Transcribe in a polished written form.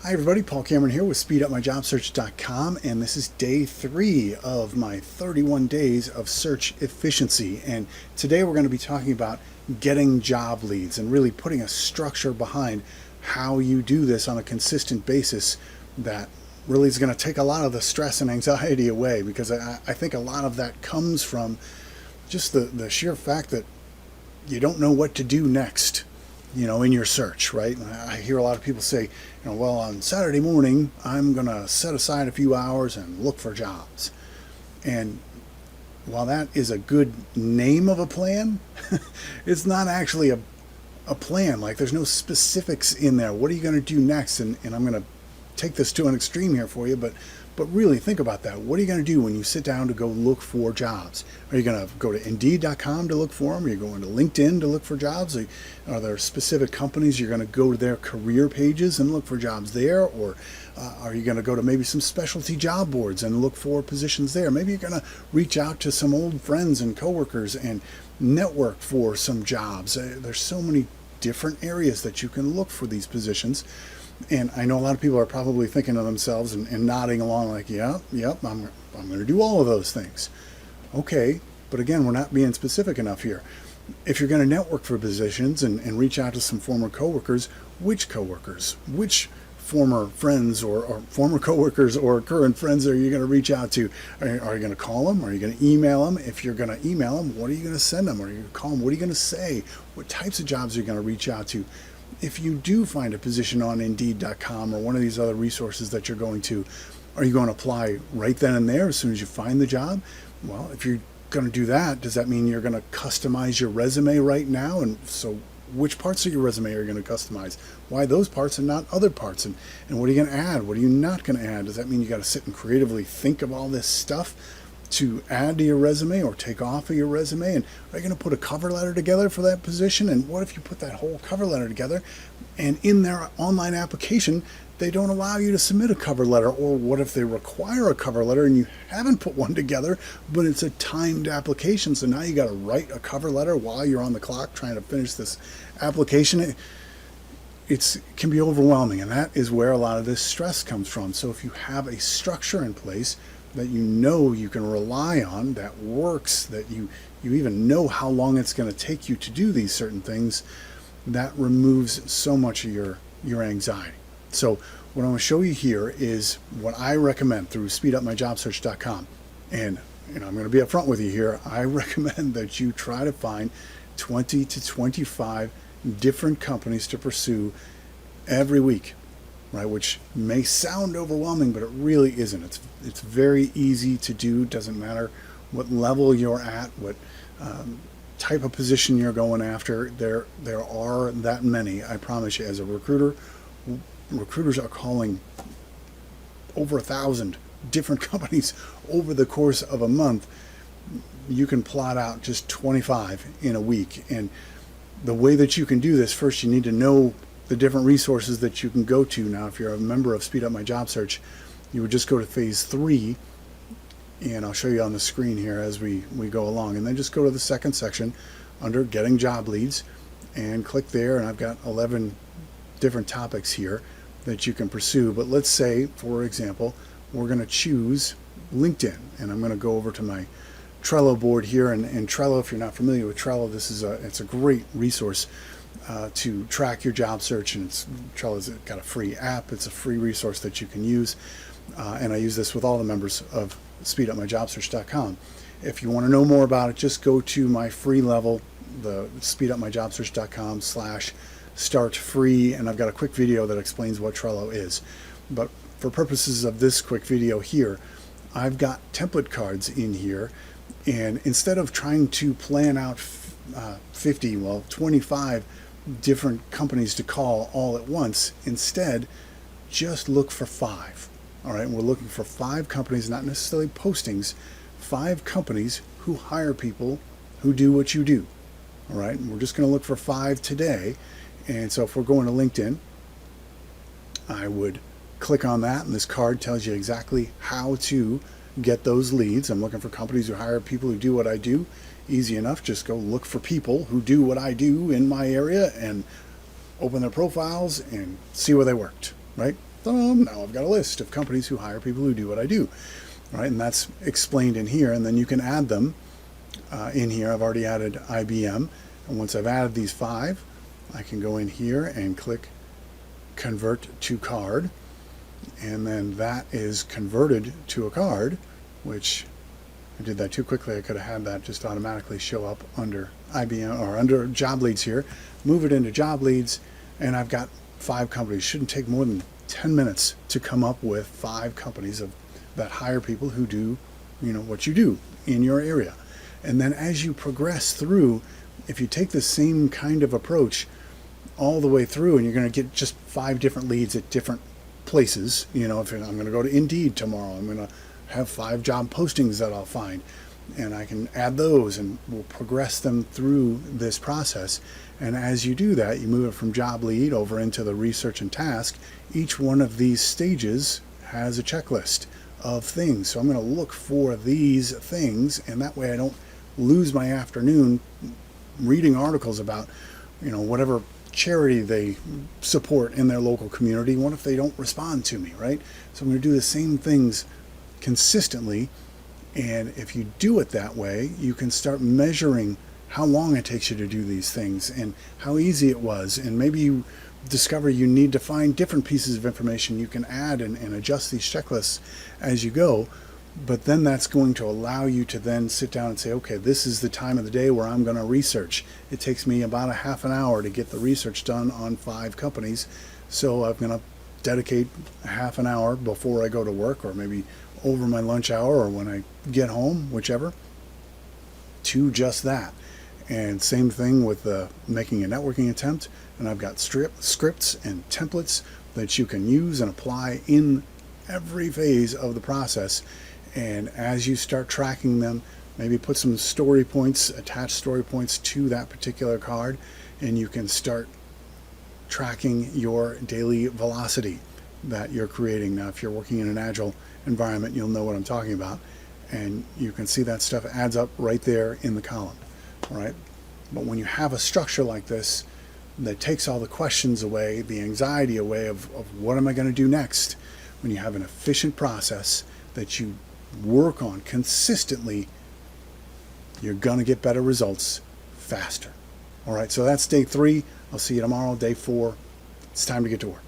Hi everybody, Paul Cameron here with SpeedUpMyJobSearch.com, and this is day 3 of my 31 days of search efficiency. And today we're going to be talking about getting job leads and really putting a structure behind how you do this on a consistent basis that really is going to take a lot of the stress and anxiety away, because I think a lot of that comes from just the sheer fact that you don't know what to do next, in your search, right? I hear a lot of people say, well, on Saturday morning, I'm going to set aside a few hours and look for jobs. And while that is a good name of a plan, it's not actually a plan. Like, there's no specifics in there. What are you going to do next? And I'm going to take this to an extreme here for you, but really think about that. What are you going to do when you sit down to go look for jobs? Are you going to go to Indeed.com to look for them? Are you going to LinkedIn to look for jobs? Are there specific companies you're going to go to their career pages and look for jobs there? Or are you going to go to maybe some specialty job boards and look for positions there? Maybe you're going to reach out to some old friends and coworkers and network for some jobs. There's so many different areas that you can look for these positions. And I know a lot of people are probably thinking to themselves and nodding along like, yep, I'm going to do all of those things. Okay, but again, we're not being specific enough here. If you're going to network for positions and reach out to some former coworkers, which former friends or former coworkers or current friends are you going to reach out to? Are you going to call them? Are you going to email them? If you're going to email them, what are you going to send them? Are you going to call them? What are you going to say? What types of jobs are you going to reach out to? If you do find a position on Indeed.com or one of these other resources that you're going to, are you going to apply right then and there as soon as you find the job? Well, if you're going to do that, does that mean you're going to customize your resume right now? And so which parts of your resume are you going to customize? Why those parts and not other parts? And what are you going to add? What are you not going to add? Does that mean you got to sit and creatively think of all this stuff to add to your resume or take off of your resume? And are you going to put a cover letter together for that position? And what if you put that whole cover letter together and in their online application they don't allow you to submit a cover letter? Or what if they require a cover letter and you haven't put one together, but it's a timed application, so now you got to write a cover letter while you're on the clock trying to finish this application? It can be overwhelming, and that is where a lot of this stress comes from. So if you have a structure in place that you can rely on, that works, that you even know how long it's going to take you to do these certain things, that removes so much of your anxiety. So what I'm going to show you here is what I recommend through SpeedUpMyJobSearch.com. And I'm going to be upfront with you here. I recommend that you try to find 20 to 25 different companies to pursue every week. Right, which may sound overwhelming, but it really isn't. It's very easy to do. Doesn't matter what level you're at, what type of position you're going after. There are that many. I promise you. As a recruiter, recruiters are calling over 1,000 different companies over the course of a month. You can plot out just 25 in a week, and the way that you can do this, first you need to know the different resources that you can go to. Now, if you're a member of Speed Up My Job Search, you would just go to phase 3, and I'll show you on the screen here as we go along, and then just go to the second section under Getting Job Leads and click there, and I've got 11 different topics here that you can pursue. But let's say, for example, we're going to choose LinkedIn, and I'm going to go over to my Trello board here, and Trello, if you're not familiar with Trello, it's a great resource to track your job search, and Trello's got a free app. It's a free resource that you can use, and I use this with all the members of SpeedUpMyJobSearch.com. If you want to know more about it, just go to my free level, the SpeedUpMyJobSearch.com/start free, and I've got a quick video that explains what Trello is. But for purposes of this quick video here, I've got template cards in here, and instead of trying to plan out 25 different companies to call all at once, instead just look for 5. All right, we're looking for 5 companies, not necessarily postings, 5 companies who hire people who do what you do. All right, and we're just going to look for 5 today. And so if we're going to LinkedIn, I would click on that, and this card tells you exactly how to get those leads. I'm looking for companies who hire people who do what I do. Easy enough. Just go look for people who do what I do in my area and open their profiles and see where they worked, right? Now I've got a list of companies who hire people who do what I do, right? And that's explained in here. And then you can add them in here. I've already added IBM. And once I've added these 5, I can go in here and click convert to card. And then that is converted to a card, which I did that too quickly. I could have had that just automatically show up under IBM or under job leads here. Move it into job leads, and I've got 5 companies. Shouldn't take more than 10 minutes to come up with 5 companies that hire people who do, what you do in your area. And then as you progress through, if you take the same kind of approach all the way through, and you're going to get just 5 different leads at different places. If I'm going to go to Indeed tomorrow, I'm going to have 5 job postings that I'll find, and I can add those, and we'll progress them through this process. And as you do that, you move it from job lead over into the research and task. Each one of these stages has a checklist of things. So I'm going to look for these things, and that way I don't lose my afternoon reading articles about, whatever charity they support in their local community. What if they don't respond to me, right? So I'm going to do the same things consistently, and if you do it that way, you can start measuring how long it takes you to do these things and how easy it was. And maybe you discover you need to find different pieces of information you can add and adjust these checklists as you go. But then that's going to allow you to then sit down and say, okay, this is the time of the day where I'm going to research. It takes me about a half an hour to get the research done on 5 companies. So I'm going to dedicate a half an hour before I go to work, or maybe over my lunch hour or when I get home, whichever, to just that. And same thing with making a networking attempt. And I've got scripts and templates that you can use and apply in every phase of the process. And as you start tracking them, maybe put some story points, attach story points to that particular card, and you can start tracking your daily velocity that you're creating. Now, if you're working in an agile environment, you'll know what I'm talking about. And you can see that stuff adds up right there in the column, all right? But when you have a structure like this that takes all the questions away, the anxiety away of what am I going to do next, when you have an efficient process that you work on consistently, you're going to get better results faster. All right, so that's day 3. I'll see you tomorrow, day 4. It's time to get to work.